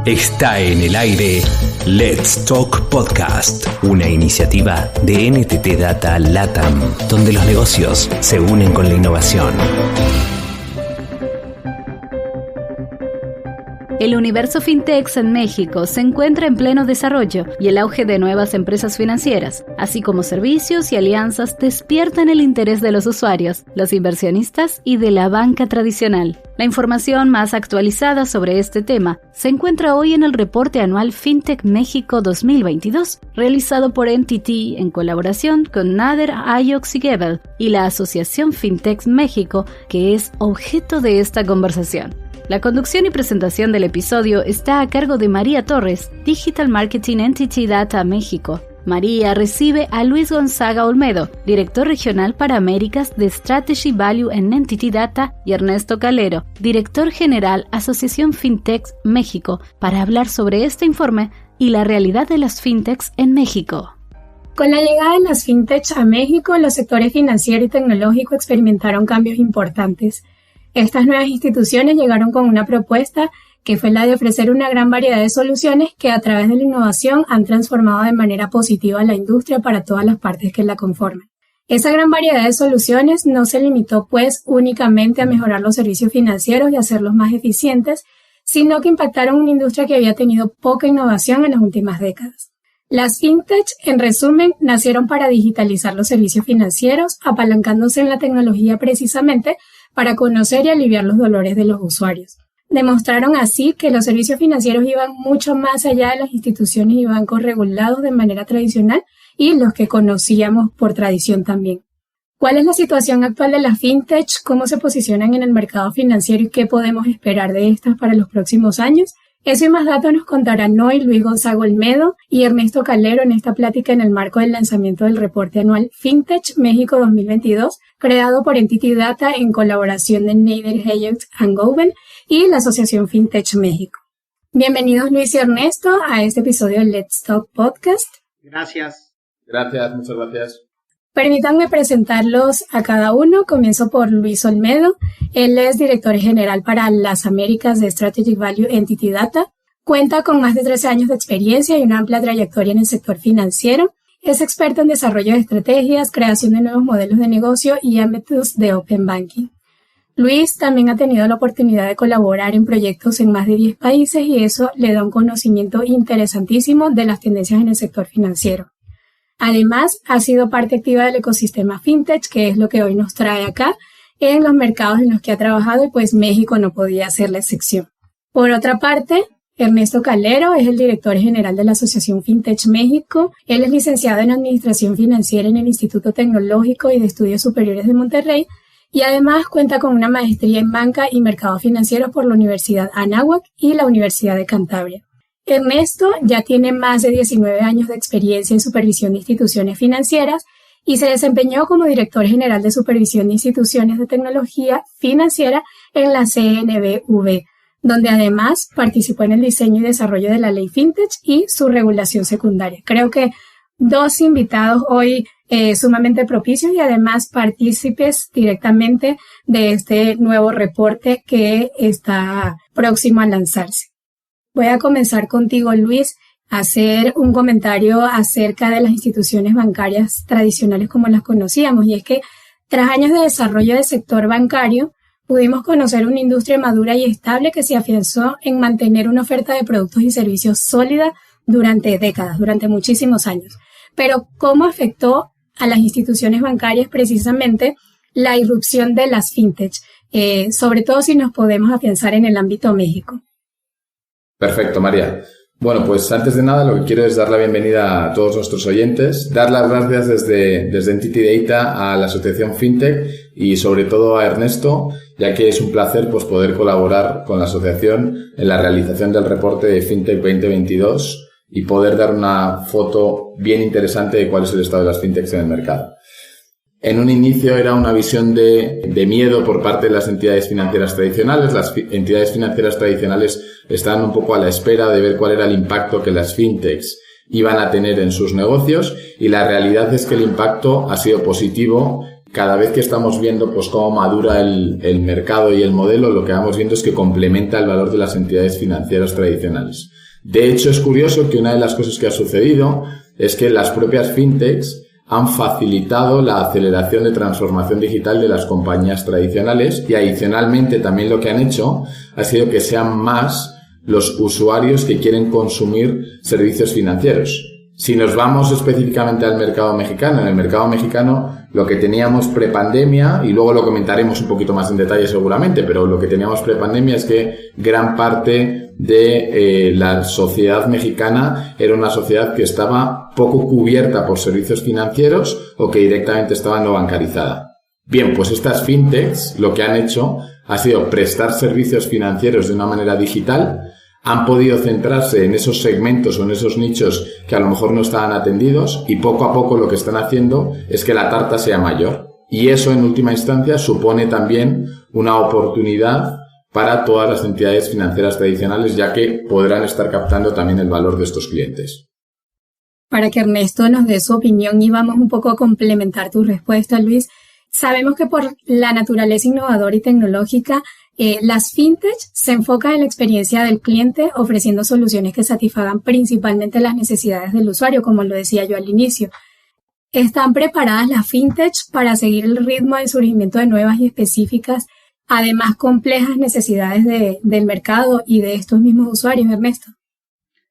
Está en el aire Let's Talk Podcast, una iniciativa de NTT Data LATAM, donde los negocios se unen con la innovación. El universo fintech en México se encuentra en pleno desarrollo y el auge de nuevas empresas financieras, así como servicios y alianzas, despiertan el interés de los usuarios, los inversionistas y de la banca tradicional. La información más actualizada sobre este tema se encuentra hoy en el reporte anual Fintech México 2022, realizado por NTT en colaboración con Nader, Ayox y Gebel y la Asociación Fintech México, que es objeto de esta conversación. La conducción y presentación del episodio está a cargo de María Torres, Digital Marketing NTT Data México. María recibe a Luis Gonzaga Olmedo, director regional para Américas de Strategy Value en NTT Data, y Ernesto Calero, director general Asociación Fintech México, para hablar sobre este informe y la realidad de las fintechs en México. Con la llegada de las fintechs a México, los sectores financiero y tecnológico experimentaron cambios importantes. Estas nuevas instituciones llegaron con una propuesta que fue la de ofrecer una gran variedad de soluciones que a través de la innovación han transformado de manera positiva la industria para todas las partes que la conforman. Esa gran variedad de soluciones no se limitó pues únicamente a mejorar los servicios financieros y hacerlos más eficientes, sino que impactaron una industria que había tenido poca innovación en las últimas décadas. Las fintechs, en resumen, nacieron para digitalizar los servicios financieros, apalancándose en la tecnología precisamente para conocer y aliviar los dolores de los usuarios. Demostraron así que los servicios financieros iban mucho más allá de las instituciones y bancos regulados de manera tradicional y los que conocíamos por tradición también. ¿Cuál es la situación actual de las fintechs? ¿Cómo se posicionan en el mercado financiero y qué podemos esperar de estas para los próximos años? Eso y más datos nos contarán hoy Luis Gonzaga Olmedo y Ernesto Calero en esta plática en el marco del lanzamiento del reporte anual Fintech México 2022, creado por NTT Data en colaboración de Nader, Ayox y Gebel y la Asociación Fintech México. Bienvenidos Luis y Ernesto a este episodio del Let's Talk Podcast. Gracias. Muchas gracias. Permítanme presentarlos a cada uno. Comienzo por Luis Olmedo. Él es director general para las Américas de Strategic Value NTT Data. Cuenta con más de 13 años de experiencia y una amplia trayectoria en el sector financiero. Es experto en desarrollo de estrategias, creación de nuevos modelos de negocio y ámbitos de Open Banking. Luis también ha tenido la oportunidad de colaborar en proyectos en más de 10 países y eso le da un conocimiento interesantísimo de las tendencias en el sector financiero. Además, ha sido parte activa del ecosistema fintech, que es lo que hoy nos trae acá, en los mercados en los que ha trabajado y pues México no podía ser la excepción. Por otra parte, Ernesto Calero es el director general de la Asociación Fintech México. Él es licenciado en Administración Financiera en el Instituto Tecnológico y de Estudios Superiores de Monterrey y además cuenta con una maestría en Banca y Mercados Financieros por la Universidad Anáhuac y la Universidad de Cantabria. Ernesto ya tiene más de 19 años de experiencia en supervisión de instituciones financieras y se desempeñó como director general de supervisión de instituciones de tecnología financiera en la CNBV, donde además participó en el diseño y desarrollo de la ley Fintech y su regulación secundaria. Creo que dos invitados hoy sumamente propicios y además partícipes directamente de este nuevo reporte que está próximo a lanzarse. Voy a comenzar contigo, Luis, a hacer un comentario acerca de las instituciones bancarias tradicionales como las conocíamos. Y es que tras años de desarrollo del sector bancario, pudimos conocer una industria madura y estable que se afianzó en mantener una oferta de productos y servicios sólida durante décadas, durante muchísimos años. Pero, ¿cómo afectó a las instituciones bancarias precisamente la irrupción de las fintechs? Sobre todo si nos podemos afianzar en el ámbito México. Perfecto, María. Bueno, pues antes de nada lo que quiero es dar la bienvenida a todos nuestros oyentes, dar las gracias desde NTT Data a la Asociación Fintech y sobre todo a Ernesto, ya que es un placer pues poder colaborar con la asociación en la realización del reporte de Fintech 2022 y poder dar una foto bien interesante de cuál es el estado de las fintechs en el mercado. En un inicio era una visión de miedo por parte de las entidades financieras tradicionales. Las entidades financieras tradicionales estaban un poco a la espera de ver cuál era el impacto que las fintechs iban a tener en sus negocios y la realidad es que el impacto ha sido positivo cada vez que estamos viendo pues cómo madura el mercado y el modelo, lo que vamos viendo es que complementa el valor de las entidades financieras tradicionales. De hecho, es curioso que una de las cosas que ha sucedido es que las propias fintechs han facilitado la aceleración de transformación digital de las compañías tradicionales y adicionalmente también lo que han hecho ha sido que sean más los usuarios que quieren consumir servicios financieros. Si nos vamos específicamente al mercado mexicano, en el mercado mexicano lo que teníamos prepandemia, y luego lo comentaremos un poquito más en detalle seguramente, pero lo que teníamos prepandemia es que gran parte de la sociedad mexicana era una sociedad que estaba poco cubierta por servicios financieros o que directamente estaba no bancarizada. Bien, pues estas fintechs lo que han hecho ha sido prestar servicios financieros de una manera digital. Han podido centrarse en esos segmentos o en esos nichos que a lo mejor no estaban atendidos y poco a poco lo que están haciendo es que la tarta sea mayor. Y eso en última instancia supone también una oportunidad para todas las entidades financieras tradicionales, ya que podrán estar captando también el valor de estos clientes. Para que Ernesto nos dé su opinión y vamos un poco a complementar tu respuesta, Luis, sabemos que por la naturaleza innovadora y tecnológica, las fintechs se enfocan en la experiencia del cliente ofreciendo soluciones que satisfagan principalmente las necesidades del usuario, como lo decía yo al inicio. ¿Están preparadas las fintechs para seguir el ritmo de surgimiento de nuevas y específicas, además complejas necesidades del mercado y de estos mismos usuarios, Ernesto?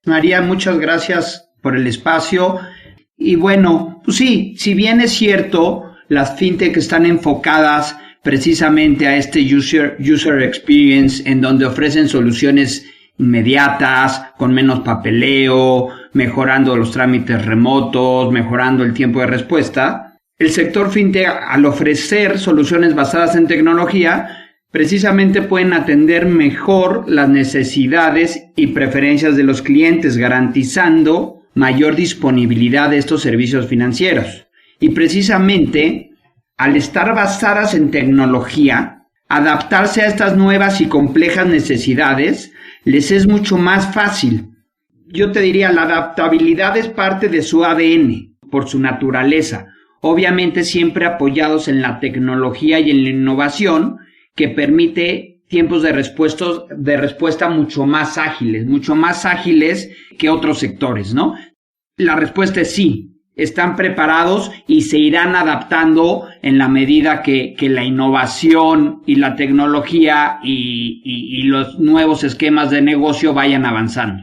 María, muchas gracias por el espacio. Y bueno, pues sí, si bien es cierto, las fintech están enfocadas precisamente a este user experience, en donde ofrecen soluciones inmediatas, con menos papeleo, mejorando los trámites remotos, mejorando el tiempo de respuesta. El sector fintech, al ofrecer soluciones basadas en tecnología, precisamente pueden atender mejor las necesidades y preferencias de los clientes, garantizando mayor disponibilidad de estos servicios financieros. Y precisamente, al estar basadas en tecnología, adaptarse a estas nuevas y complejas necesidades les es mucho más fácil. Yo te diría, la adaptabilidad es parte de su ADN, por su naturaleza. Obviamente siempre apoyados en la tecnología y en la innovación, que permite tiempos de respuesta mucho más ágiles que otros sectores, ¿no? La respuesta es sí. Están preparados y se irán adaptando en la medida que la innovación y la tecnología y los nuevos esquemas de negocio vayan avanzando.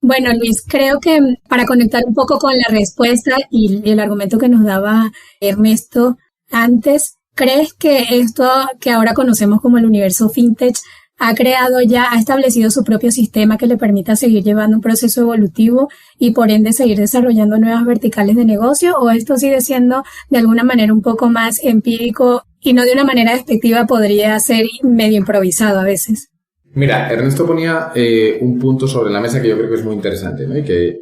Bueno, Luis, creo que para conectar un poco con la respuesta y el argumento que nos daba Ernesto antes, ¿crees que esto que ahora conocemos como el universo fintech ha establecido su propio sistema que le permita seguir llevando un proceso evolutivo y por ende seguir desarrollando nuevas verticales de negocio? ¿O esto sigue siendo de alguna manera un poco más empírico y no de una manera despectiva, podría ser medio improvisado a veces? Mira, Ernesto ponía un punto sobre la mesa que yo creo que es muy interesante, ¿no? Y que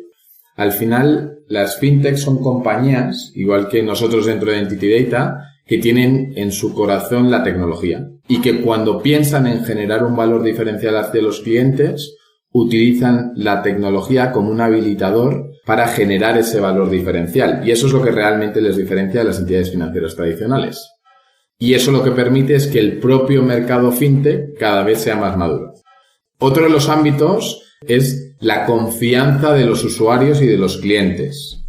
al final las fintechs son compañías, igual que nosotros dentro de Entity Data, que tienen en su corazón la tecnología y que cuando piensan en generar un valor diferencial hacia los clientes, utilizan la tecnología como un habilitador para generar ese valor diferencial. Y eso es lo que realmente les diferencia de las entidades financieras tradicionales. Y eso lo que permite es que el propio mercado fintech cada vez sea más maduro. Otro de los ámbitos es la confianza de los usuarios y de los clientes.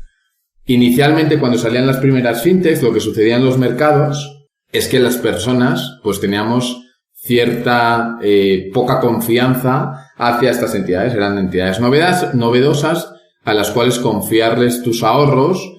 Inicialmente, cuando salían las primeras fintechs, lo que sucedía en los mercados es que las personas pues teníamos cierta poca confianza hacia estas entidades. Eran entidades novedosas a las cuales confiarles tus ahorros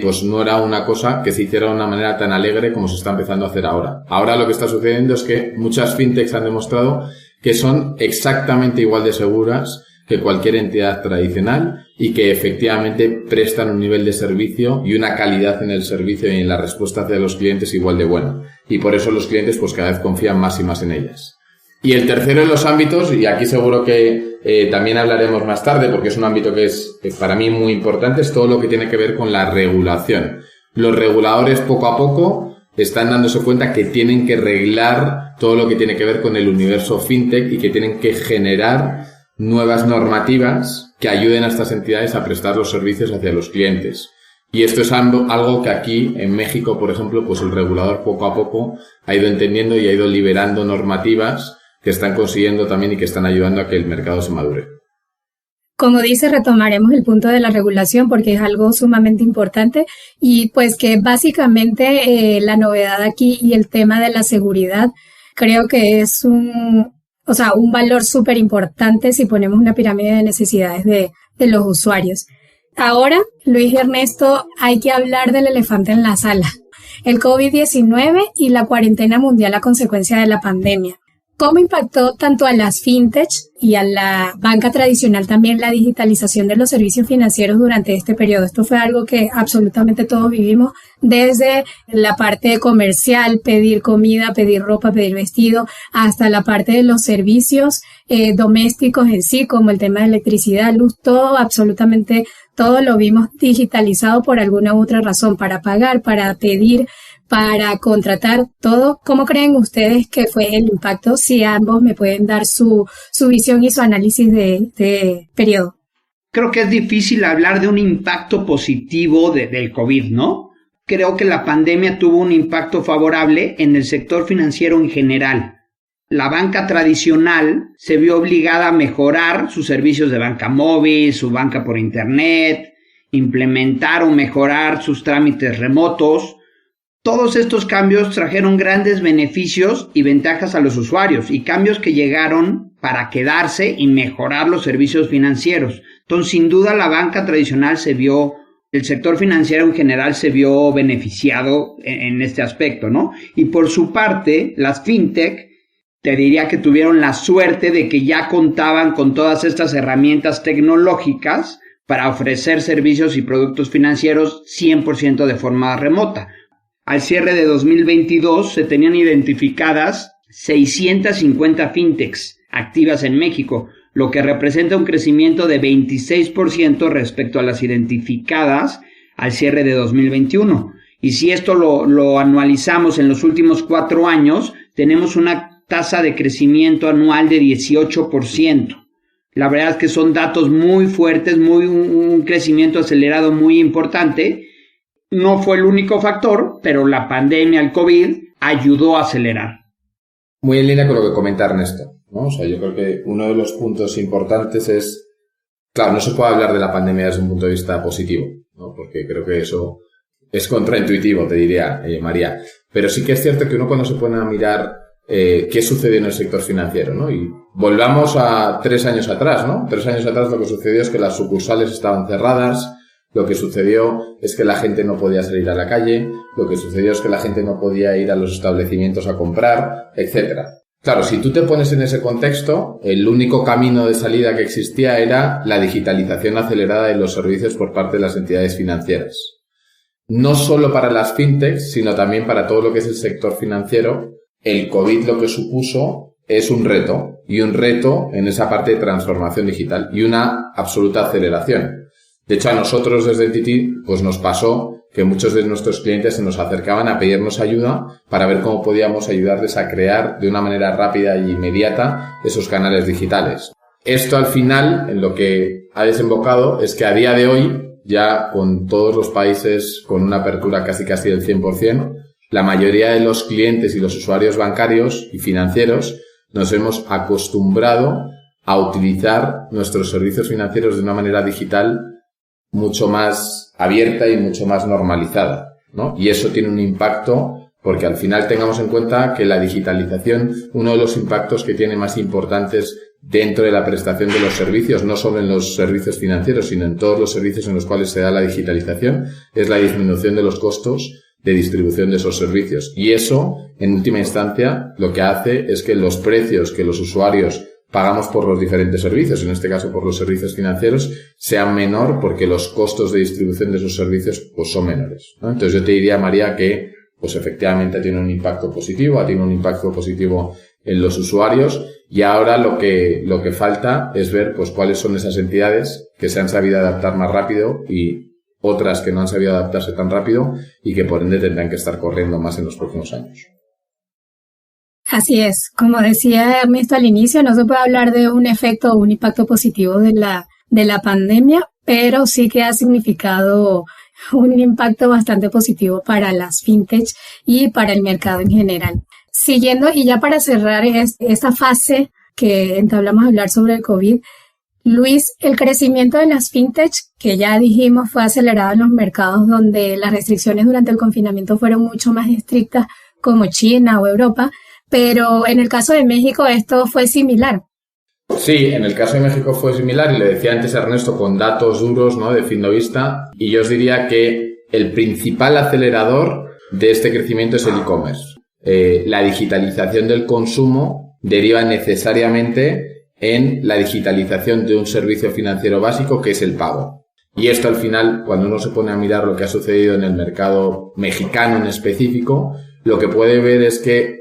pues no era una cosa que se hiciera de una manera tan alegre como se está empezando a hacer ahora. Ahora lo que está sucediendo es que muchas fintechs han demostrado que son exactamente igual de seguras que cualquier entidad tradicional y que efectivamente prestan un nivel de servicio y una calidad en el servicio y en la respuesta hacia los clientes igual de buena. Y por eso los clientes pues cada vez confían más y más en ellas. Y el tercero de los ámbitos, y aquí seguro que también hablaremos más tarde porque es un ámbito que es para mí muy importante, es todo lo que tiene que ver con la regulación. Los reguladores poco a poco están dándose cuenta que tienen que reglar todo lo que tiene que ver con el universo fintech y que tienen que generar nuevas normativas que ayuden a estas entidades a prestar los servicios hacia los clientes. Y esto es algo que aquí en México, por ejemplo, pues el regulador poco a poco ha ido entendiendo y ha ido liberando normativas que están consiguiendo también y que están ayudando a que el mercado se madure. Como dice, retomaremos el punto de la regulación porque es algo sumamente importante y pues que básicamente la novedad aquí y el tema de la seguridad creo que es un valor súper importante si ponemos una pirámide de necesidades de los usuarios. Ahora, Luis y Ernesto, hay que hablar del elefante en la sala, el COVID-19 y la cuarentena mundial a consecuencia de la pandemia. ¿Cómo impactó tanto a las fintech y a la banca tradicional también la digitalización de los servicios financieros durante este periodo? Esto fue algo que absolutamente todos vivimos, desde la parte comercial, pedir comida, pedir ropa, pedir vestido, hasta la parte de los servicios domésticos en sí, como el tema de electricidad, luz, todo, absolutamente todo lo vimos digitalizado por alguna u otra razón, para pagar, para pedir, para contratar, todo. ¿Cómo creen ustedes que fue el impacto? Si ambos me pueden dar su visión y su análisis de este periodo. Creo que es difícil hablar de un impacto positivo del COVID, ¿no? Creo que la pandemia tuvo un impacto favorable en el sector financiero en general. La banca tradicional se vio obligada a mejorar sus servicios de banca móvil, su banca por internet, implementar o mejorar sus trámites remotos. Todos estos cambios trajeron grandes beneficios y ventajas a los usuarios y cambios que llegaron para quedarse y mejorar los servicios financieros. Entonces, sin duda, la banca tradicional el sector financiero en general se vio beneficiado en este aspecto, ¿no? Y por su parte, las fintech, te diría que tuvieron la suerte de que ya contaban con todas estas herramientas tecnológicas para ofrecer servicios y productos financieros 100% de forma remota. Al cierre de 2022 se tenían identificadas 650 fintechs activas en México, lo que representa un crecimiento de 26% respecto a las identificadas al cierre de 2021. Y si esto lo anualizamos en los últimos 4 años, tenemos una tasa de crecimiento anual de 18%. La verdad es que son datos muy fuertes, un crecimiento acelerado muy importante. No fue el único factor, pero la pandemia, el COVID, ayudó a acelerar. Muy en línea con lo que comenta Ernesto, ¿no? O sea, yo creo que uno de los puntos importantes es, claro, no se puede hablar de la pandemia desde un punto de vista positivo, ¿no? Porque creo que eso es contraintuitivo, te diría, María. Pero sí que es cierto que uno cuando se pone a mirar qué sucedió en el sector financiero, ¿no? Y volvamos a 3 años atrás, ¿no? 3 años atrás lo que sucedió es que las sucursales estaban cerradas, lo que sucedió es que la gente no podía salir a la calle, lo que sucedió es que la gente no podía ir a los establecimientos a comprar, etcétera. Claro, si tú te pones en ese contexto, el único camino de salida que existía era la digitalización acelerada de los servicios por parte de las entidades financieras. No solo para las fintechs, sino también para todo lo que es el sector financiero. El COVID lo que supuso es un reto, y un reto en esa parte de transformación digital y una absoluta aceleración. De hecho, a nosotros desde NTT pues nos pasó que muchos de nuestros clientes se nos acercaban a pedirnos ayuda para ver cómo podíamos ayudarles a crear de una manera rápida y inmediata esos canales digitales. Esto al final, en lo que ha desembocado, es que a día de hoy, ya con todos los países con una apertura casi del 100%, la mayoría de los clientes y los usuarios bancarios y financieros nos hemos acostumbrado a utilizar nuestros servicios financieros de una manera digital mucho más abierta y mucho más normalizada, ¿no? Y eso tiene un impacto porque al final tengamos en cuenta que la digitalización, uno de los impactos que tiene más importantes dentro de la prestación de los servicios, no solo en los servicios financieros, sino en todos los servicios en los cuales se da la digitalización, es la disminución de los costos de distribución de esos servicios. Y eso, en última instancia, lo que hace es que los precios que los usuarios pagamos por los diferentes servicios, en este caso por los servicios financieros, sean menor porque los costos de distribución de esos servicios pues son menores, ¿no? Entonces yo te diría, María, que pues efectivamente tiene un impacto positivo, en los usuarios, y ahora lo que falta es ver pues cuáles son esas entidades que se han sabido adaptar más rápido y otras que no han sabido adaptarse tan rápido y que por ende tendrán que estar corriendo más en los próximos años. Así es, como decía Ernesto al inicio, no se puede hablar de un efecto o un impacto positivo de la pandemia, pero sí que ha significado un impacto bastante positivo para las fintech y para el mercado en general. Siguiendo, y ya para cerrar esta fase que entablamos a hablar sobre el COVID, Luis, el crecimiento de las fintech, que ya dijimos fue acelerado en los mercados donde las restricciones durante el confinamiento fueron mucho más estrictas, como China o Europa, pero en el caso de México esto fue similar. Sí, en el caso de México fue similar, y le decía antes a Ernesto con datos duros, ¿no?, de Finovista, y yo os diría que el principal acelerador de este crecimiento es el e-commerce. La digitalización del consumo deriva necesariamente en la digitalización de un servicio financiero básico, que es el pago. Y esto, al final, cuando uno se pone a mirar lo que ha sucedido en el mercado mexicano en específico, lo que puede ver es que,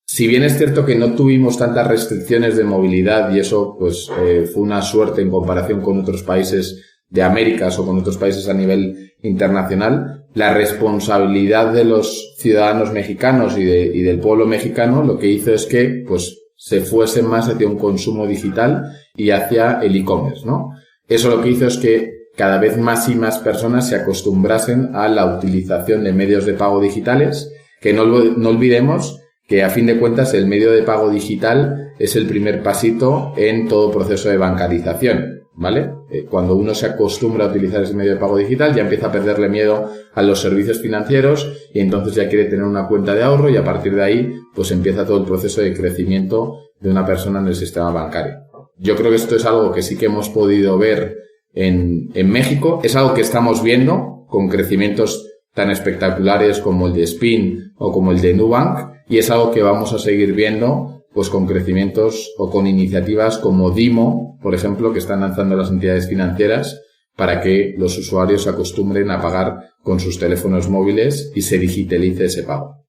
si bien es cierto que no tuvimos tantas restricciones de movilidad, y eso pues fue una suerte en comparación con otros países de Américas o con otros países a nivel internacional, la responsabilidad de los ciudadanos mexicanos y del pueblo mexicano lo que hizo es que pues se fuesen más hacia un consumo digital y hacia el e-commerce, ¿no? Eso lo que hizo es que cada vez más y más personas se acostumbrasen a la utilización de medios de pago digitales, que no olvidemos que, a fin de cuentas, el medio de pago digital es el primer pasito en todo proceso de bancarización, ¿vale? Cuando uno se acostumbra a utilizar ese medio de pago digital, ya empieza a perderle miedo a los servicios financieros y entonces ya quiere tener una cuenta de ahorro, y a partir de ahí pues empieza todo el proceso de crecimiento de una persona en el sistema bancario. Yo creo que esto es algo que sí que hemos podido ver en México, es algo que estamos viendo con crecimientos tan espectaculares como el de Spin o como el de Nubank, y es algo que vamos a seguir viendo pues con crecimientos o con iniciativas como Dimo, por ejemplo, que están lanzando las entidades financieras para que los usuarios se acostumbren a pagar con sus teléfonos móviles y se digitalice ese pago.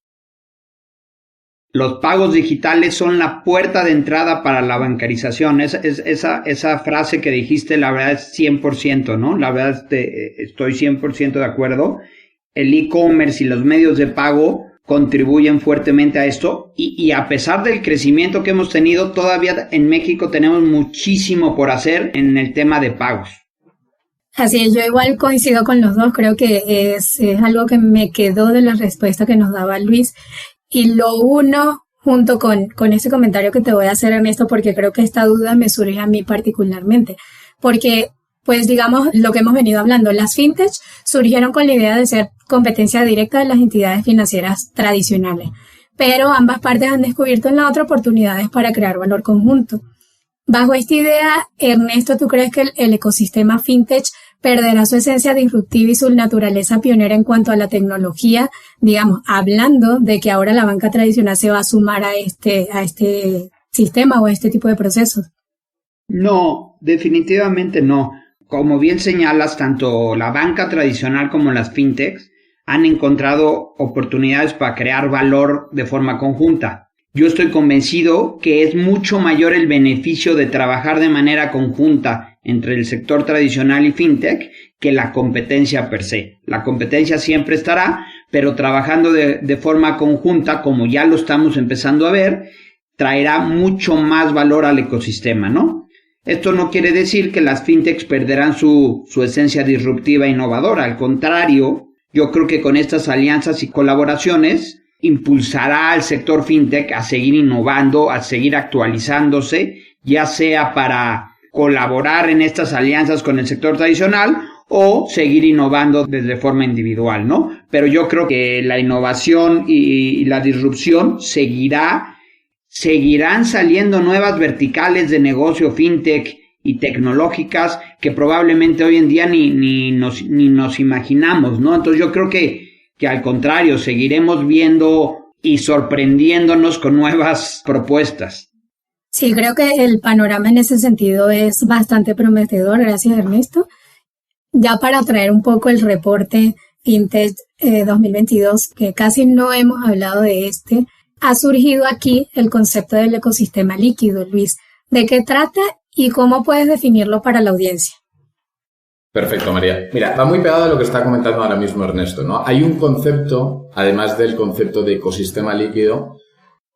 Los pagos digitales son la puerta de entrada para la bancarización. Esa frase que dijiste, la verdad es 100%, ¿no? La verdad estoy 100% de acuerdo. El e-commerce y los medios de pago contribuyen fuertemente a esto, y a pesar del crecimiento que hemos tenido, todavía en México tenemos muchísimo por hacer en el tema de pagos. Así es, yo igual coincido con los dos, creo que es algo que me quedó de la respuesta que nos daba Luis, y lo uno junto con ese comentario que te voy a hacer, Ernesto, porque creo que esta duda me surge a mí particularmente, porque pues digamos lo que hemos venido hablando, las fintech surgieron con la idea de ser competencia directa de las entidades financieras tradicionales, pero ambas partes han descubierto en la otra oportunidades para crear valor conjunto. Bajo esta idea, Ernesto, ¿tú crees que el ecosistema fintech perderá su esencia disruptiva y su naturaleza pionera en cuanto a la tecnología? Digamos, hablando de que ahora la banca tradicional se va a sumar a este sistema o a este tipo de procesos. No, definitivamente no. Como bien señalas, tanto la banca tradicional como las fintechs han encontrado oportunidades para crear valor de forma conjunta. Yo estoy convencido que es mucho mayor el beneficio de trabajar de manera conjunta entre el sector tradicional y fintech que la competencia per se. La competencia siempre estará, pero trabajando de forma conjunta, como ya lo estamos empezando a ver, traerá mucho más valor al ecosistema, ¿no? Esto no quiere decir que las fintechs perderán su esencia disruptiva e innovadora. Al contrario, yo creo que con estas alianzas y colaboraciones impulsará al sector fintech a seguir innovando, a seguir actualizándose, ya sea para colaborar en estas alianzas con el sector tradicional o seguir innovando desde forma individual, ¿no? Pero yo creo que la innovación y la disrupción seguirán saliendo nuevas verticales de negocio fintech y tecnológicas que probablemente hoy en día ni nos imaginamos, ¿no? Entonces yo creo que al contrario, seguiremos viendo y sorprendiéndonos con nuevas propuestas. Sí, creo que el panorama en ese sentido es bastante prometedor. Gracias, Ernesto. Ya para traer un poco el reporte FinTech 2022, que casi no hemos hablado de este, ha surgido aquí el concepto del ecosistema líquido. Luis, ¿de qué trata y cómo puedes definirlo para la audiencia? Perfecto, María. Mira, va muy pegado a lo que está comentando ahora mismo Ernesto, ¿no? Hay un concepto, además del concepto de ecosistema líquido,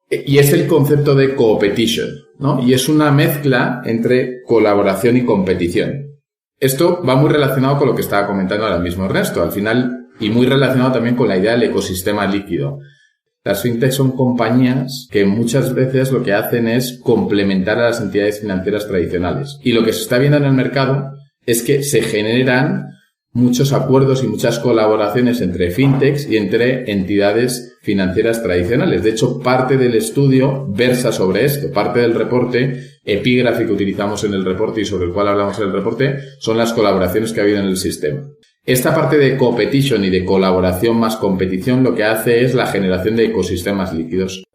y es el concepto de competition, ¿no? Y es una mezcla entre colaboración y competición. Esto va muy relacionado con lo que estaba comentando ahora mismo Ernesto, al final, y muy relacionado también con la idea del ecosistema líquido. Las fintechs son compañías que muchas veces lo que hacen es complementar a las entidades financieras tradicionales. Y lo que se está viendo en el mercado es que se generan muchos acuerdos y muchas colaboraciones entre fintechs y entre entidades financieras tradicionales. De hecho, parte del estudio versa sobre esto. Parte del reporte, epígrafe que utilizamos en el reporte y sobre el cual hablamos en el reporte, son las colaboraciones que ha habido en el sistema. Esta parte de competition y de colaboración más competición lo que hace es la generación de ecosistemas líquidos.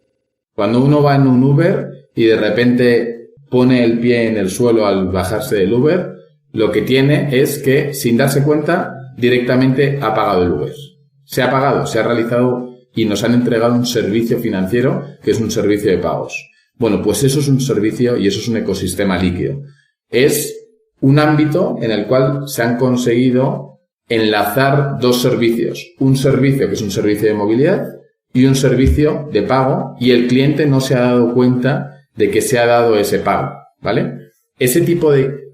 Cuando uno va en un Uber y de repente pone el pie en el suelo al bajarse del Uber, lo que tiene es que, sin darse cuenta, directamente ha pagado el Uber. Se ha pagado, se ha realizado y nos han entregado un servicio financiero que es un servicio de pagos. Bueno, pues eso es un servicio y eso es un ecosistema líquido. Es un ámbito en el cual se han conseguido enlazar dos servicios. Un servicio que es un servicio de movilidad y un servicio de pago, y el cliente no se ha dado cuenta de que se ha dado ese pago, ¿vale? Ese tipo de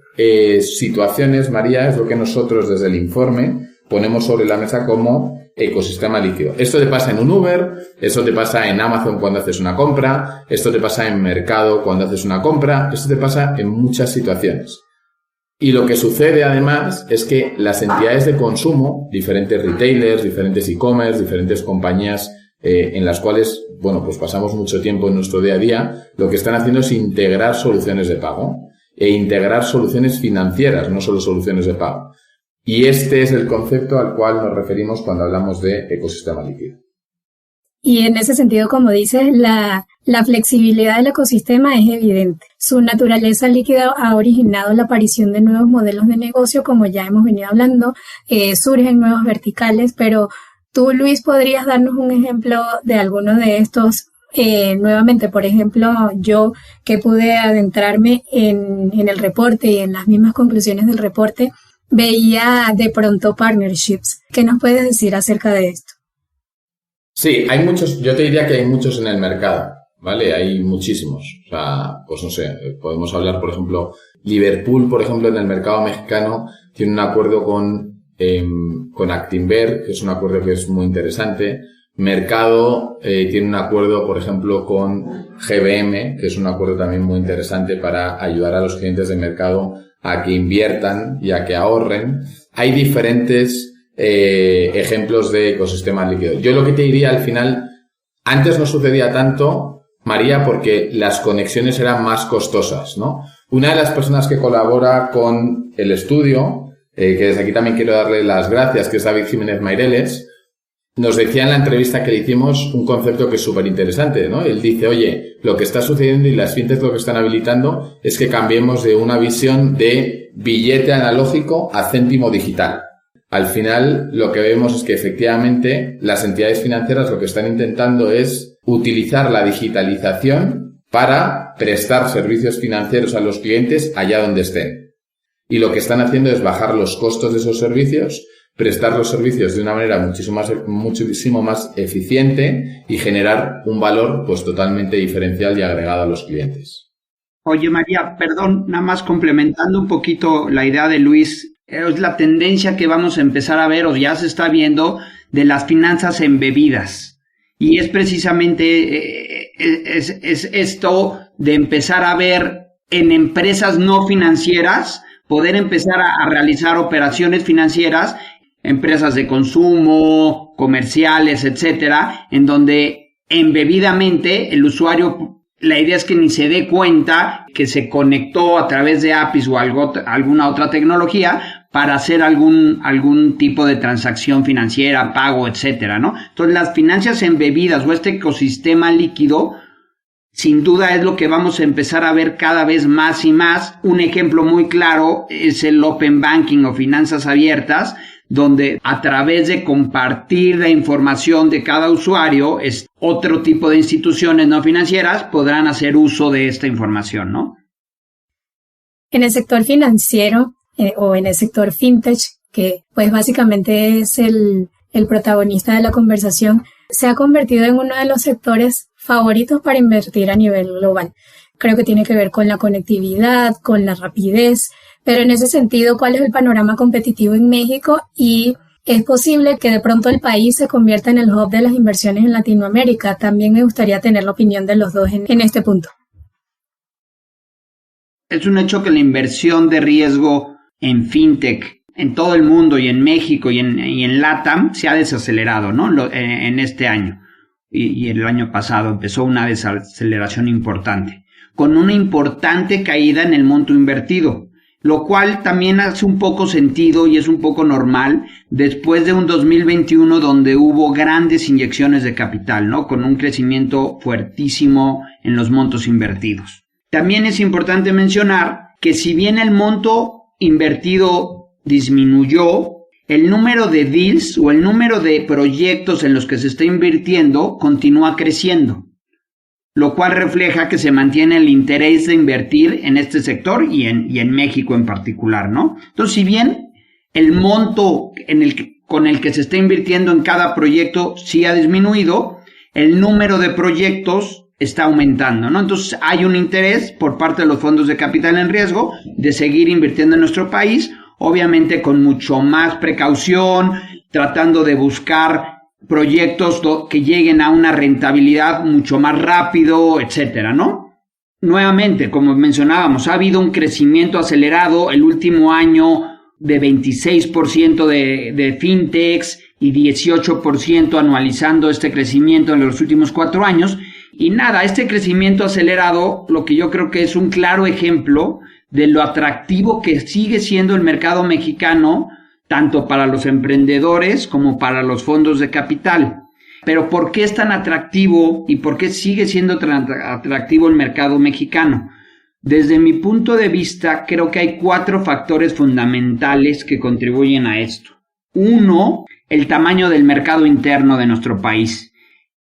situaciones, María, es lo que nosotros desde el informe ponemos sobre la mesa como ecosistema líquido. Esto te pasa en un Uber, esto te pasa en Amazon cuando haces una compra, esto te pasa en Mercado cuando haces una compra, esto te pasa en muchas situaciones. Y lo que sucede además es que las entidades de consumo, diferentes retailers, diferentes e-commerce, diferentes compañías en las cuales, bueno, pues pasamos mucho tiempo en nuestro día a día, lo que están haciendo es integrar soluciones de pago e integrar soluciones financieras, no solo soluciones de pago. Y este es el concepto al cual nos referimos cuando hablamos de ecosistema líquido. Y en ese sentido, como dices, la flexibilidad del ecosistema es evidente. Su naturaleza líquida ha originado la aparición de nuevos modelos de negocio, como ya hemos venido hablando, surgen nuevos verticales, pero tú, Luis, ¿podrías darnos un ejemplo de alguno de estos? Nuevamente, por ejemplo, yo que pude adentrarme en el reporte y en las mismas conclusiones del reporte, veía de pronto partnerships. ¿Qué nos puedes decir acerca de esto? Sí, hay muchos, yo te diría que hay muchos en el mercado, ¿vale? Hay muchísimos. O sea, pues no sé, podemos hablar, por ejemplo, Liverpool, por ejemplo, en el mercado mexicano tiene un acuerdo con Actinver, que es un acuerdo que es muy interesante. Mercado tiene un acuerdo, por ejemplo, con GBM, que es un acuerdo también muy interesante para ayudar a los clientes de Mercado a que inviertan y a que ahorren. Hay diferentes ejemplos de ecosistemas líquidos. Yo lo que te diría al final, antes no sucedía tanto, María, porque las conexiones eran más costosas, ¿no? Una de las personas que colabora con el estudio, que desde aquí también quiero darle las gracias, que es David Jiménez Maireles, nos decía en la entrevista que le hicimos un concepto que es súper interesante, ¿no? Él dice, oye, lo que está sucediendo y las fintechs lo que están habilitando es que cambiemos de una visión de billete analógico a céntimo digital. Al final, lo que vemos es que efectivamente las entidades financieras lo que están intentando es utilizar la digitalización para prestar servicios financieros a los clientes allá donde estén. Y lo que están haciendo es bajar los costos de esos servicios, prestar los servicios de una manera muchísimo más eficiente y generar un valor pues totalmente diferencial y agregado a los clientes. Oye, María, perdón, nada más complementando un poquito la idea de Luis, es la tendencia que vamos a empezar a ver o ya se está viendo de las finanzas embebidas. Y es precisamente es esto de empezar a ver en empresas no financieras, poder empezar a realizar operaciones financieras, empresas de consumo, comerciales, etcétera, en donde embebidamente el usuario, la idea es que ni se dé cuenta que se conectó a través de APIs o alguna otra tecnología para hacer algún tipo de transacción financiera, pago, etcétera, ¿no? Entonces, las finanzas embebidas o este ecosistema líquido, sin duda es lo que vamos a empezar a ver cada vez más y más. Un ejemplo muy claro es el Open Banking o finanzas abiertas, donde a través de compartir la información de cada usuario, es otro tipo de instituciones no financieras podrán hacer uso de esta información, ¿no? En el sector financiero o en el sector fintech, que pues básicamente es el protagonista de la conversación, se ha convertido en uno de los sectores favoritos para invertir a nivel global. Creo que tiene que ver con la conectividad, con la rapidez, Pero en ese sentido, ¿cuál es el panorama competitivo en México? Y ¿es posible que de pronto el país se convierta en el hub de las inversiones en Latinoamérica? También me gustaría tener la opinión de los dos en este punto. Es un hecho que la inversión de riesgo en fintech en todo el mundo y en México y en LATAM se ha desacelerado, ¿no? En este año y el año pasado empezó una desaceleración importante, con una importante caída en el monto invertido, lo cual también hace un poco sentido y es un poco normal después de un 2021 donde hubo grandes inyecciones de capital, ¿no? Con un crecimiento fuertísimo en los montos invertidos. También es importante mencionar que si bien el monto invertido disminuyó, el número de deals o el número de proyectos en los que se está invirtiendo continúa creciendo, lo cual refleja que se mantiene el interés de invertir en este sector y en México en particular, ¿no? Entonces, si bien el monto con el que se está invirtiendo en cada proyecto sí ha disminuido, el número de proyectos está aumentando, ¿no? Entonces, hay un interés por parte de los fondos de capital en riesgo de seguir invirtiendo en nuestro país, obviamente con mucho más precaución, tratando de buscar proyectos que lleguen a una rentabilidad mucho más rápido, etcétera, ¿no? Nuevamente, como mencionábamos, ha habido un crecimiento acelerado el último año de 26% de fintechs y 18% anualizando este crecimiento en los últimos 4 años. Y nada, este crecimiento acelerado, lo que yo creo que es un claro ejemplo de lo atractivo que sigue siendo el mercado mexicano, tanto para los emprendedores como para los fondos de capital. Pero ¿por qué es tan atractivo y por qué sigue siendo tan atractivo el mercado mexicano? Desde mi punto de vista, creo que hay 4 factores fundamentales que contribuyen a esto. 1, el tamaño del mercado interno de nuestro país.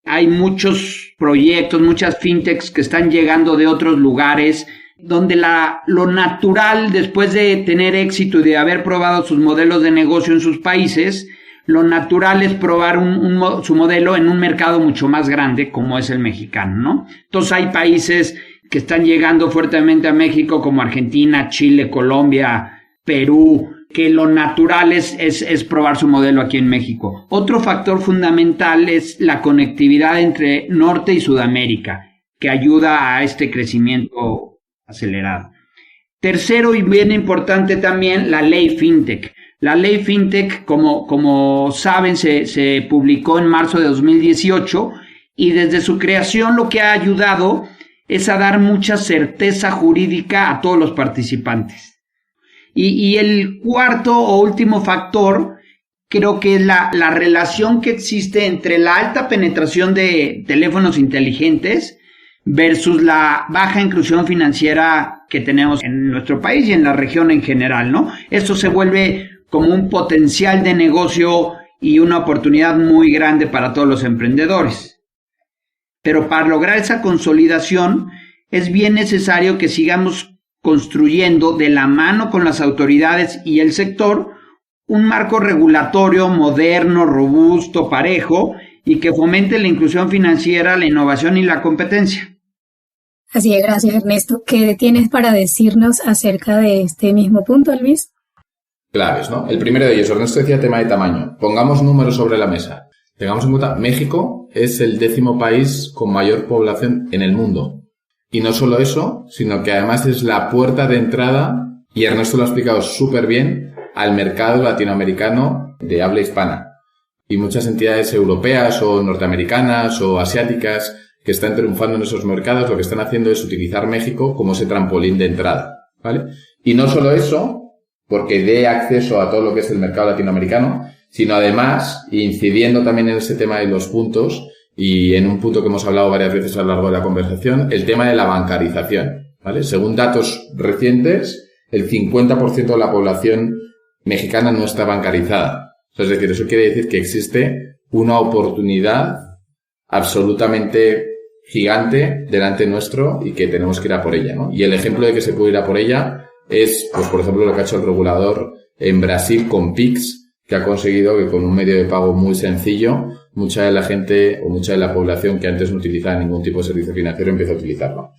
Hay muchos proyectos, muchas fintechs que están llegando de otros lugares, donde lo natural, después de tener éxito y de haber probado sus modelos de negocio en sus países, lo natural es probar su modelo en un mercado mucho más grande como es el mexicano, ¿no? Entonces hay países que están llegando fuertemente a México como Argentina, Chile, Colombia, Perú, que lo natural es probar su modelo aquí en México. Otro factor fundamental es la conectividad entre Norte y Sudamérica, que ayuda a este crecimiento acelerado. Tercero y bien importante también, la ley FinTech. La ley FinTech, como saben, se publicó en marzo de 2018 y desde su creación lo que ha ayudado es a dar mucha certeza jurídica a todos los participantes. Y el cuarto o último factor, creo que es la relación que existe entre la alta penetración de teléfonos inteligentes versus la baja inclusión financiera que tenemos en nuestro país y en la región en general, ¿no? Esto se vuelve como un potencial de negocio y una oportunidad muy grande para todos los emprendedores. Pero para lograr esa consolidación es bien necesario que sigamos construyendo de la mano con las autoridades y el sector un marco regulatorio moderno, robusto, parejo y que fomente la inclusión financiera, la innovación y la competencia. Así es, gracias Ernesto. ¿Qué tienes para decirnos acerca de este mismo punto, Luis? Claves, ¿no? El primero de ellos, Ernesto decía tema de tamaño. Pongamos números sobre la mesa. Tengamos en cuenta, México es el 10º país con mayor población en el mundo. Y no solo eso, sino que además es la puerta de entrada, y Ernesto lo ha explicado súper bien, al mercado latinoamericano de habla hispana. Y muchas entidades europeas o norteamericanas o asiáticas que están triunfando en esos mercados, lo que están haciendo es utilizar México como ese trampolín de entrada, ¿vale? Y no solo eso, porque dé acceso a todo lo que es el mercado latinoamericano, sino además, incidiendo también en ese tema de los puntos, y en un punto que hemos hablado varias veces a lo largo de la conversación, el tema de la bancarización, ¿vale? Según datos recientes, el 50% de la población mexicana no está bancarizada. Es decir, eso quiere decir que existe una oportunidad absolutamente gigante delante nuestro y que tenemos que ir a por ella, ¿no? Y el ejemplo de que se puede ir a por ella es, pues, por ejemplo, lo que ha hecho el regulador en Brasil con Pix, que ha conseguido que con un medio de pago muy sencillo, mucha de la gente o mucha de la población que antes no utilizaba ningún tipo de servicio financiero empieza a utilizarlo.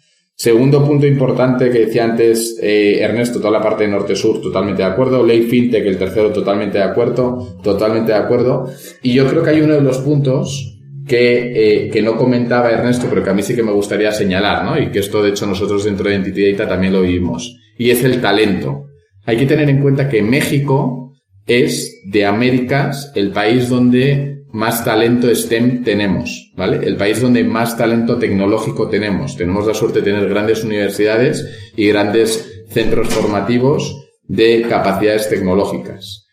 Segundo punto importante que decía antes Ernesto, toda la parte de norte-sur, totalmente de acuerdo. Ley FinTech, el tercero, totalmente de acuerdo. Y yo creo que hay uno de los puntos que no comentaba Ernesto, pero que a mí sí que me gustaría señalar, ¿no? Y que esto, de hecho, nosotros dentro de Entity Data también lo vivimos. Y es el talento. Hay que tener en cuenta que México es, de Américas, el país donde más talento STEM tenemos, ¿vale? El país donde más talento tecnológico tenemos. Tenemos la suerte de tener grandes universidades y grandes centros formativos de capacidades tecnológicas.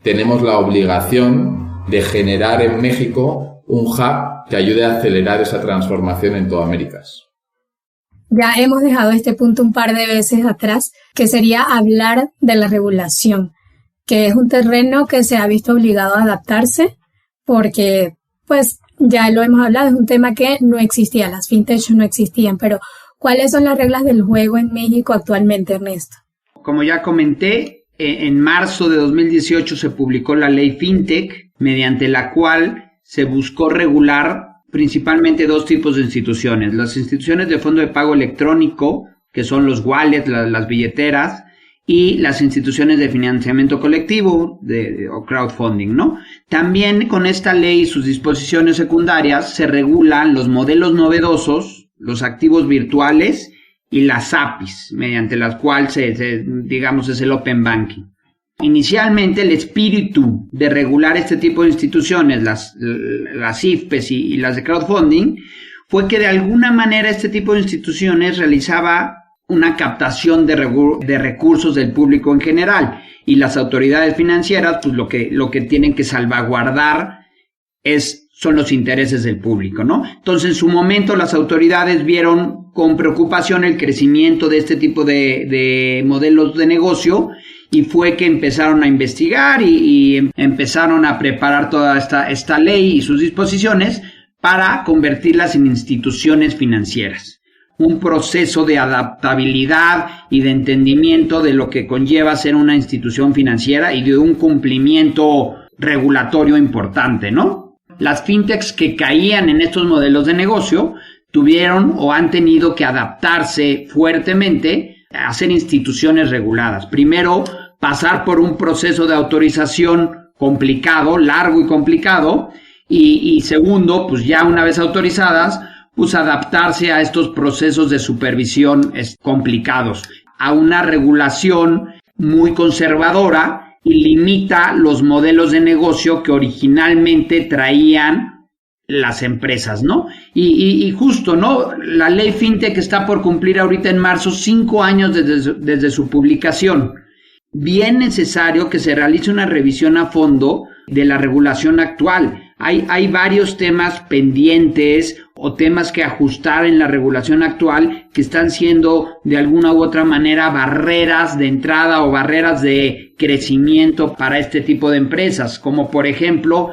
Tenemos la obligación de generar en México un hub que ayude a acelerar esa transformación en toda Américas. Ya hemos dejado este punto un par de veces atrás, que sería hablar de la regulación, que es un terreno que se ha visto obligado a adaptarse porque, pues, ya lo hemos hablado, es un tema que no existía, las fintech no existían, pero ¿cuáles son las reglas del juego en México actualmente, Ernesto? Como ya comenté, en marzo de 2018 se publicó la ley FinTech, mediante la cual se buscó regular principalmente dos tipos de instituciones. Las instituciones de fondo de pago electrónico, que son los wallets, las billeteras, y las instituciones de financiamiento colectivo o crowdfunding, ¿no? También con esta ley y sus disposiciones secundarias se regulan los modelos novedosos, los activos virtuales y las APIs, mediante las cuales digamos es el Open Banking. Inicialmente el espíritu de regular este tipo de instituciones, las IFPES y las de crowdfunding, fue que de alguna manera este tipo de instituciones realizaba una captación de recursos del público en general, y las autoridades financieras pues lo que tienen que salvaguardar son los intereses del público, ¿no? Entonces en su momento las autoridades vieron con preocupación el crecimiento de este tipo de modelos de negocio, y fue que empezaron a investigar y empezaron a preparar toda esta ley y sus disposiciones para convertirlas en instituciones financieras. Un proceso de adaptabilidad y de entendimiento de lo que conlleva ser una institución financiera y de un cumplimiento regulatorio importante, ¿no? Las fintechs que caían en estos modelos de negocio tuvieron o han tenido que adaptarse fuertemente a ser instituciones reguladas. Primero, pasar por un proceso de autorización complicado, largo y complicado, y segundo, pues ya una vez autorizadas, pues adaptarse a estos procesos de supervisión complicados, a una regulación muy conservadora y limita los modelos de negocio que originalmente traían las empresas, ¿no? Y justo, ¿no? La ley FinTech está por cumplir ahorita en marzo 5 años desde su publicación. Bien necesario que se realice una revisión a fondo de la regulación actual. Hay varios temas pendientes o temas que ajustar en la regulación actual que están siendo de alguna u otra manera barreras de entrada o barreras de crecimiento para este tipo de empresas, como por ejemplo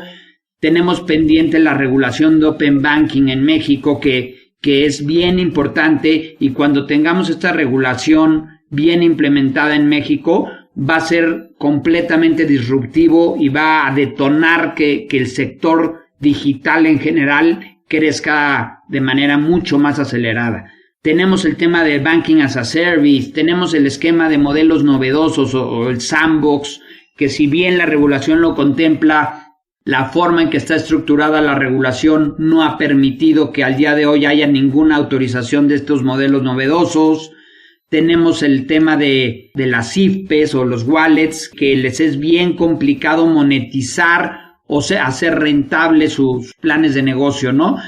tenemos pendiente la regulación de Open Banking en México que es bien importante, y cuando tengamos esta regulación bien implementada en México va a ser completamente disruptivo y va a detonar que el sector digital en general crezca de manera mucho más acelerada. Tenemos el tema de Banking as a Service, tenemos el esquema de modelos novedosos o el sandbox, que si bien la regulación lo contempla, la forma en que está estructurada la regulación no ha permitido que al día de hoy haya ninguna autorización de estos modelos novedosos. Tenemos el tema de las IFPES o los wallets, que les es bien complicado monetizar o sea, hacer rentable sus planes de negocio, ¿no?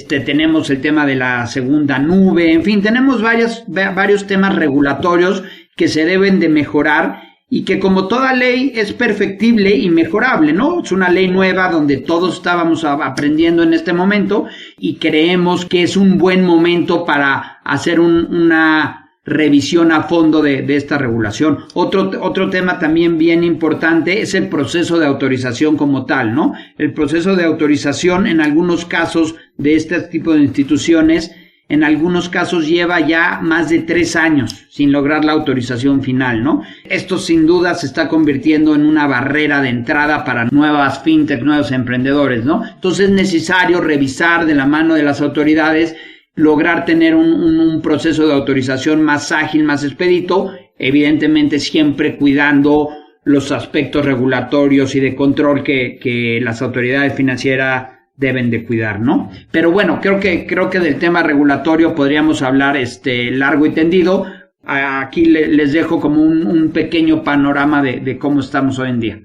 Tenemos el tema de la segunda nube, en fin, tenemos varios temas regulatorios que se deben de mejorar y que, como toda ley, es perfectible y mejorable, ¿no? Es una ley nueva donde todos estábamos aprendiendo en este momento y creemos que es un buen momento para hacer una revisión a fondo de esta regulación. Otro tema también bien importante es el proceso de autorización como tal, ¿no? El proceso de autorización en algunos casos de este tipo de instituciones, en algunos casos lleva ya más de 3 años sin lograr la autorización final, ¿no? Esto sin duda se está convirtiendo en una barrera de entrada para nuevas fintech, nuevos emprendedores, ¿no? Entonces es necesario revisar de la mano de las autoridades lograr tener un proceso de autorización más ágil, más expedito, evidentemente siempre cuidando los aspectos regulatorios y de control que las autoridades financieras deben de cuidar, ¿no? Pero bueno, creo que del tema regulatorio podríamos hablar largo y tendido. Aquí les dejo como un pequeño panorama de cómo estamos hoy en día.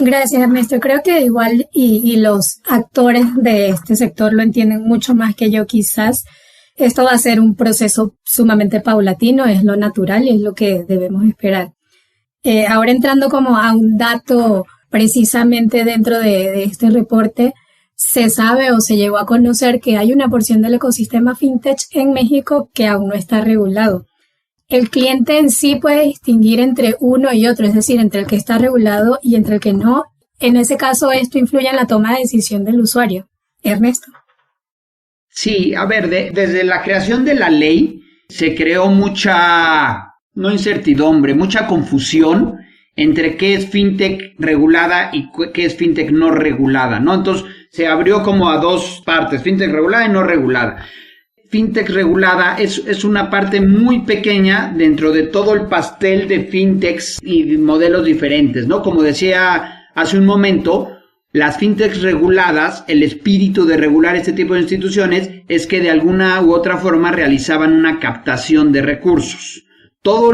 Gracias, Ernesto. Creo que igual y los actores de este sector lo entienden mucho más que yo quizás. Esto va a ser un proceso sumamente paulatino, es lo natural y es lo que debemos esperar. Ahora entrando como a un dato precisamente dentro de este reporte, se sabe o se llegó a conocer que hay una porción del ecosistema fintech en México que aún no está regulado. El cliente en sí puede distinguir entre uno y otro, es decir, entre el que está regulado y entre el que no. En ese caso, esto influye en la toma de decisión del usuario. Ernesto. Sí, a ver, desde la creación de la ley se creó mucha, no incertidumbre, mucha confusión entre qué es fintech regulada y qué es fintech no regulada, ¿no? Entonces se abrió como a dos partes, fintech regulada y no regulada. Fintech regulada es una parte muy pequeña dentro de todo el pastel de fintechs y modelos diferentes, ¿no? Como decía hace un momento, las fintechs reguladas, el espíritu de regular este tipo de instituciones es que de alguna u otra forma realizaban una captación de recursos. Todo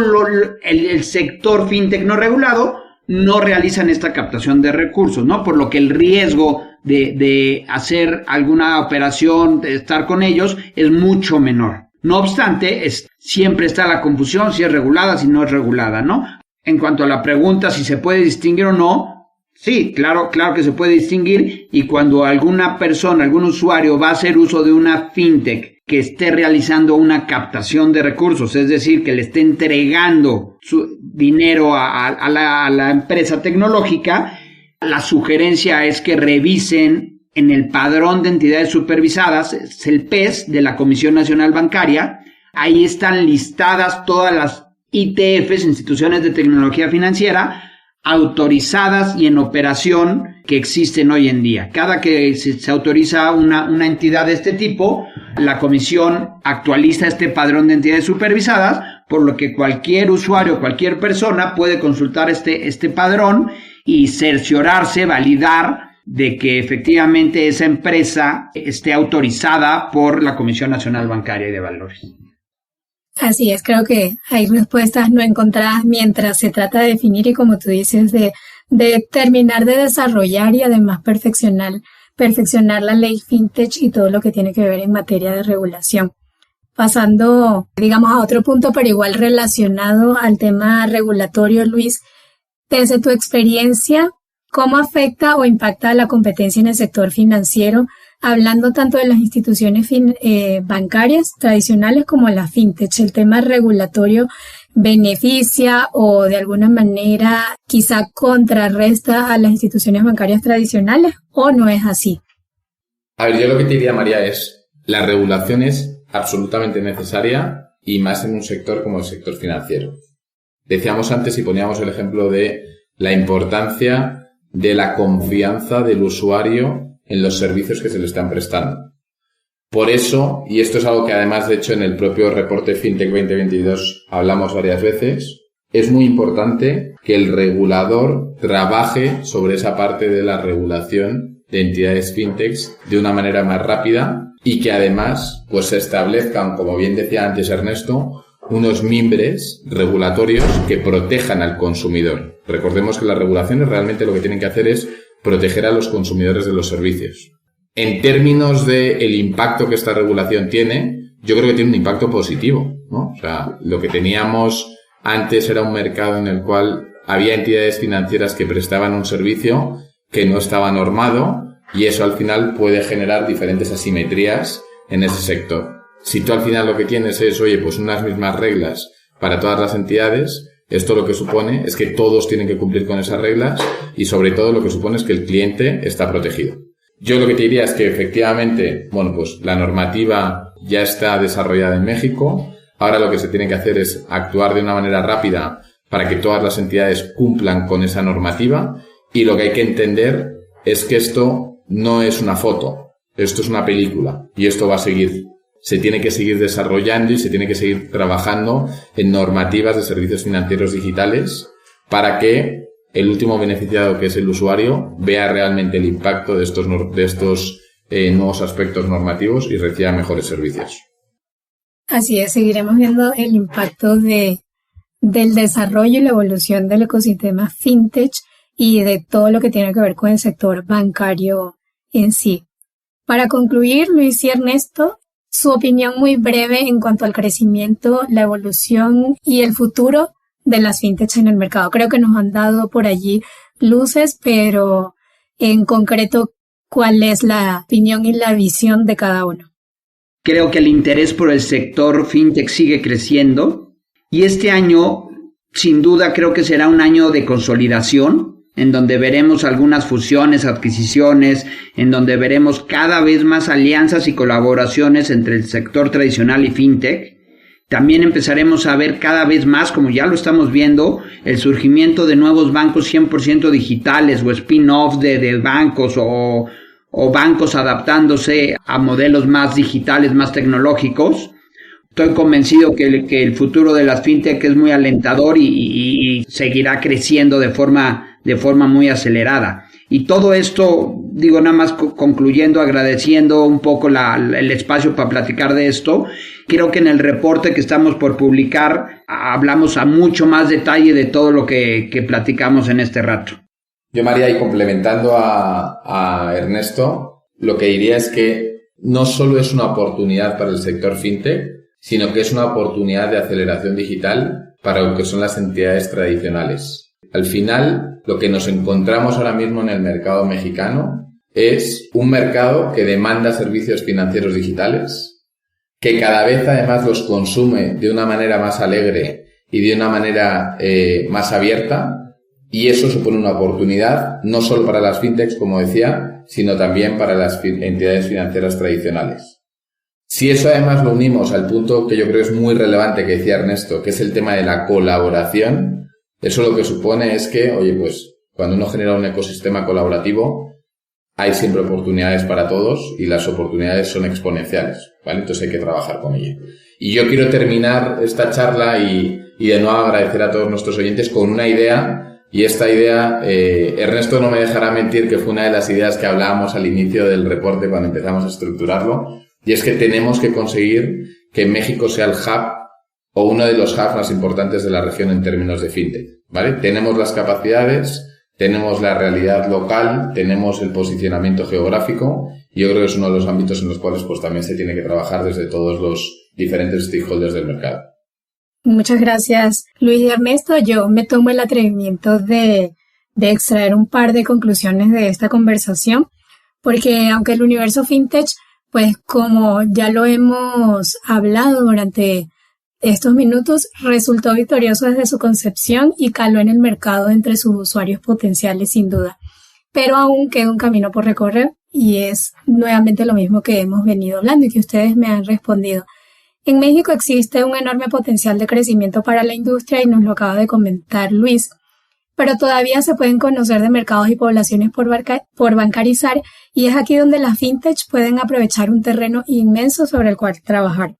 el sector fintech no regulado no realizan esta captación de recursos, ¿no? Por lo que el riesgo de hacer alguna operación, de estar con ellos, es mucho menor. No obstante, siempre está la confusión si es regulada, si no es regulada, ¿no? En cuanto a la pregunta si se puede distinguir o no, sí, claro que se puede distinguir, y cuando alguna persona, algún usuario va a hacer uso de una fintech que esté realizando una captación de recursos, es decir, que le esté entregando su dinero a la empresa tecnológica, la sugerencia es que revisen en el padrón de entidades supervisadas, es el PES de la Comisión Nacional Bancaria. Ahí están listadas todas las ITFs, instituciones de tecnología financiera, autorizadas y en operación que existen hoy en día. Cada que se autoriza una entidad de este tipo, la comisión actualiza este padrón de entidades supervisadas, por lo que cualquier usuario, cualquier persona puede consultar este padrón y cerciorarse, validar de que efectivamente esa empresa esté autorizada por la Comisión Nacional Bancaria y de Valores. Así es, creo que hay respuestas no encontradas mientras se trata de definir y, como tú dices, de terminar de desarrollar y además perfeccionar la ley fintech y todo lo que tiene que ver en materia de regulación. Pasando, digamos, a otro punto, pero igual relacionado al tema regulatorio, Luis, desde tu experiencia, ¿cómo afecta o impacta la competencia en el sector financiero? Hablando tanto de las instituciones bancarias tradicionales como la fintech, ¿el tema regulatorio beneficia o de alguna manera quizá contrarresta a las instituciones bancarias tradicionales o no es así? A ver, yo lo que te diría, María, es la regulación es absolutamente necesaria y más en un sector como el sector financiero. Decíamos antes y poníamos el ejemplo de la importancia de la confianza del usuario en los servicios que se le están prestando. Por eso, y esto es algo que además de hecho en el propio reporte FinTech 2022 hablamos varias veces, es muy importante que el regulador trabaje sobre esa parte de la regulación de entidades fintechs de una manera más rápida y que además pues se establezcan, como bien decía antes Ernesto, unos mimbres regulatorios que protejan al consumidor. Recordemos que las regulaciones realmente lo que tienen que hacer es proteger a los consumidores de los servicios. En términos de el impacto que esta regulación tiene, yo creo que tiene un impacto positivo, ¿no? O sea, lo que teníamos antes era un mercado en el cual había entidades financieras que prestaban un servicio que no estaba normado y eso al final puede generar diferentes asimetrías en ese sector. Si tú al final lo que tienes es, oye, pues unas mismas reglas para todas las entidades, esto lo que supone es que todos tienen que cumplir con esas reglas y sobre todo lo que supone es que el cliente está protegido. Yo lo que te diría es que efectivamente, bueno, pues la normativa ya está desarrollada en México. Ahora lo que se tiene que hacer es actuar de una manera rápida para que todas las entidades cumplan con esa normativa y lo que hay que entender es que esto no es una foto, esto es una película y esto va a seguir se tiene que seguir desarrollando y se tiene que seguir trabajando en normativas de servicios financieros digitales para que el último beneficiado, que es el usuario, vea realmente el impacto de estos nuevos aspectos normativos y reciba mejores servicios. Así es, seguiremos viendo el impacto del desarrollo y la evolución del ecosistema fintech y de todo lo que tiene que ver con el sector bancario en sí. Para concluir, Luis y Ernesto, su opinión muy breve en cuanto al crecimiento, la evolución y el futuro de las fintechs en el mercado. Creo que nos han dado por allí luces, pero en concreto, ¿cuál es la opinión y la visión de cada uno? Creo que el interés por el sector fintech sigue creciendo y este año, sin duda, creo que será un año de consolidación, en donde veremos algunas fusiones, adquisiciones, en donde veremos cada vez más alianzas y colaboraciones entre el sector tradicional y fintech. También empezaremos a ver cada vez más, como ya lo estamos viendo, el surgimiento de nuevos bancos 100% digitales o spin-offs de bancos o bancos adaptándose a modelos más digitales, más tecnológicos. Estoy convencido que el futuro de las fintech es muy alentador y seguirá creciendo de forma muy acelerada. Y todo esto, digo, nada más concluyendo, agradeciendo un poco el espacio para platicar de esto. Creo que en el reporte que estamos por publicar hablamos a mucho más detalle de todo lo que platicamos en este rato. Yo, María, y complementando a Ernesto, lo que diría es que no solo es una oportunidad para el sector fintech, sino que es una oportunidad de aceleración digital para lo que son las entidades tradicionales. Al final, lo que nos encontramos ahora mismo en el mercado mexicano es un mercado que demanda servicios financieros digitales, que cada vez además los consume de una manera más alegre y de una manera más abierta, y eso supone una oportunidad no solo para las fintechs, como decía, sino también para las entidades financieras tradicionales. Si eso además lo unimos al punto que yo creo es muy relevante que decía Ernesto, que es el tema de la colaboración, eso lo que supone es que, oye, pues cuando uno genera un ecosistema colaborativo, hay siempre oportunidades para todos y las oportunidades son exponenciales, ¿vale? Entonces hay que trabajar con ello. Y yo quiero terminar esta charla y de nuevo agradecer a todos nuestros oyentes con una idea. Y esta idea, Ernesto no me dejará mentir que fue una de las ideas que hablábamos al inicio del reporte cuando empezamos a estructurarlo, y es que tenemos que conseguir que México sea el hub o uno de los hubs más importantes de la región en términos de fintech, ¿vale? Tenemos las capacidades, tenemos la realidad local, tenemos el posicionamiento geográfico, y yo creo que es uno de los ámbitos en los cuales pues también se tiene que trabajar desde todos los diferentes stakeholders del mercado. Muchas gracias, Luis y Ernesto. Yo me tomo el atrevimiento de extraer un par de conclusiones de esta conversación, porque aunque el universo fintech, pues como ya lo hemos hablado durante estos minutos, resultó victorioso desde su concepción y caló en el mercado entre sus usuarios potenciales sin duda. Pero aún queda un camino por recorrer y es nuevamente lo mismo que hemos venido hablando y que ustedes me han respondido. En México existe un enorme potencial de crecimiento para la industria y nos lo acaba de comentar Luis, pero todavía se pueden conocer de mercados y poblaciones por bancarizar y es aquí donde las fintech pueden aprovechar un terreno inmenso sobre el cual trabajar.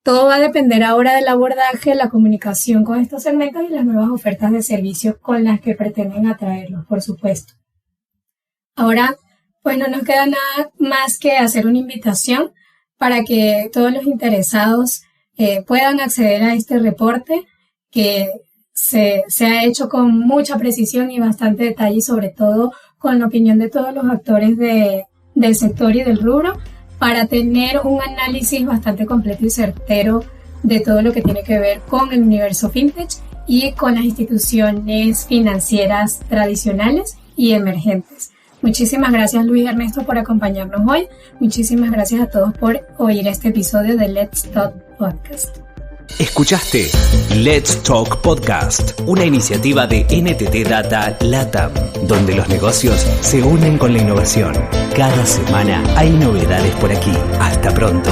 Todo va a depender ahora del abordaje, la comunicación con estos segmentos y las nuevas ofertas de servicios con las que pretenden atraerlos, por supuesto. Ahora, pues no nos queda nada más que hacer una invitación para que todos los interesados puedan acceder a este reporte que se ha hecho con mucha precisión y bastante detalle y sobre todo con la opinión de todos los actores del sector y del rubro para tener un análisis bastante completo y certero de todo lo que tiene que ver con el universo fintech y con las instituciones financieras tradicionales y emergentes. Muchísimas gracias Luis y Ernesto por acompañarnos hoy. Muchísimas gracias a todos por oír este episodio de Let's Talk Podcast. Escuchaste Let's Talk Podcast, una iniciativa de NTT Data LATAM, donde los negocios se unen con la innovación. Cada semana hay novedades por aquí. Hasta pronto.